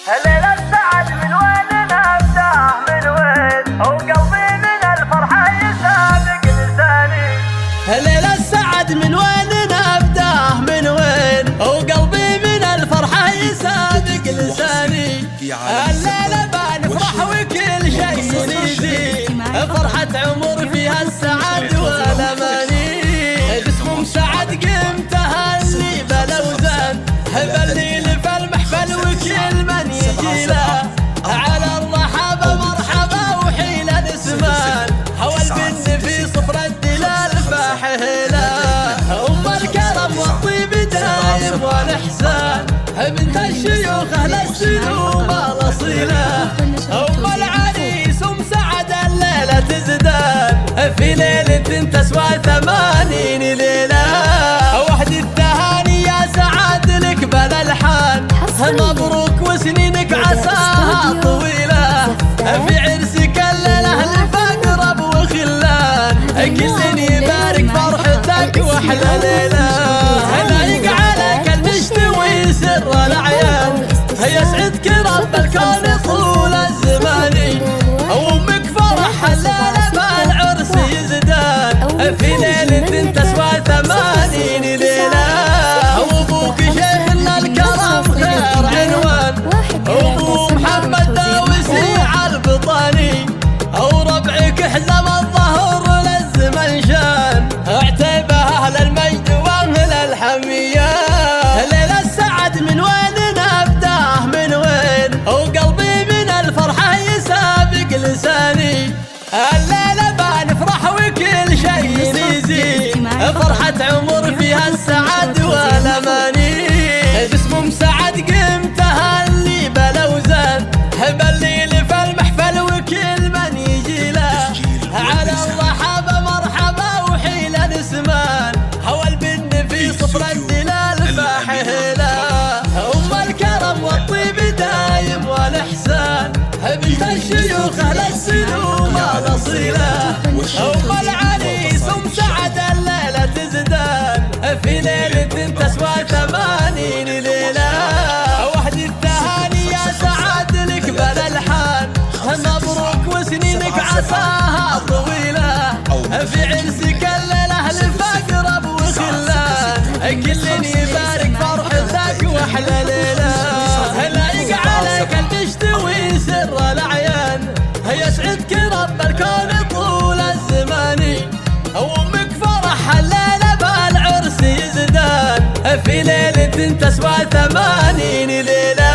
الليلة السعد من وين نبدأ من وين وقلبي من الفرحة يسابق لساني. الليلة السعد من وين نبدأ من وين وقلبي من الفرحة يسابق لساني. الليلة بنفرح وكل شيء يزيد، فرحة عمر فيها السعد والأماني. جسم سعد قمتها اللي بلوزان بليل في المحفل وكل من يجي له على الرحابة مرحبا وحيل الاسمان. هوى البن في صفر الدلال فاحهلا، أم الكرم والطيب دايم والإحسان، بنت الشيوخ أهل السلوم الأصيلة. أم العريس أم سعد الليلة تزدان في ليلة تسوى 80 ليلة. وحد التهاني يا سعد لك بلا الحان، مبروك وسنينك عساها طويلة. في عرسك الليلة الفقرب وخلان، كل يبارك فرحتك واحلى ليلة. لايق عليك المشتوي سر الأعيان، يسعدك رب الكون طول الزمان. أمك فرح الليلة بالعرس يزدان في ليلة تسوى 80 ليلة. وأبوك شيخنا الكرم خير عنوان، أبو محمد داوسي عالبطاني. وربعك حزم الظهر للزمن شان، اعتبه أهل المجد وأهل الحمية. الليلة السعد من وين نبدأ من وين وقلبي من الفرحة يسابق لساني. الليلة بنفرح وكل شيء يزيد، فرحة عمر فيها السعد والأماني. جسم سعد قمتها اللي بلوزان بليل في المحفل وكل من يجي له على الرحابة مرحبا وحيل الاسمان. هوى البن في صفر الدلال فاحهلا، أم الكرم والطيب دايم والإحسان، بنت الشيوخ أهل السلوم الأصيلة. أم العريس أم سعد الليلة تزدان في ليلة تسوى 80 ليلة. وحد التهاني يا سعد لك بلا الحان، مبروك وسنينك عساها طويلة. في عرسك الليلة الفقرب وخلان، كل يبارك فرحتك واحلى ليلة. لايق عليك المشتوي سر الأعيان، يسعدك رب الكون طول الزمان. أمك فرح الليلة بالعرس يزدان في ليلة تسوى 80 ليلة.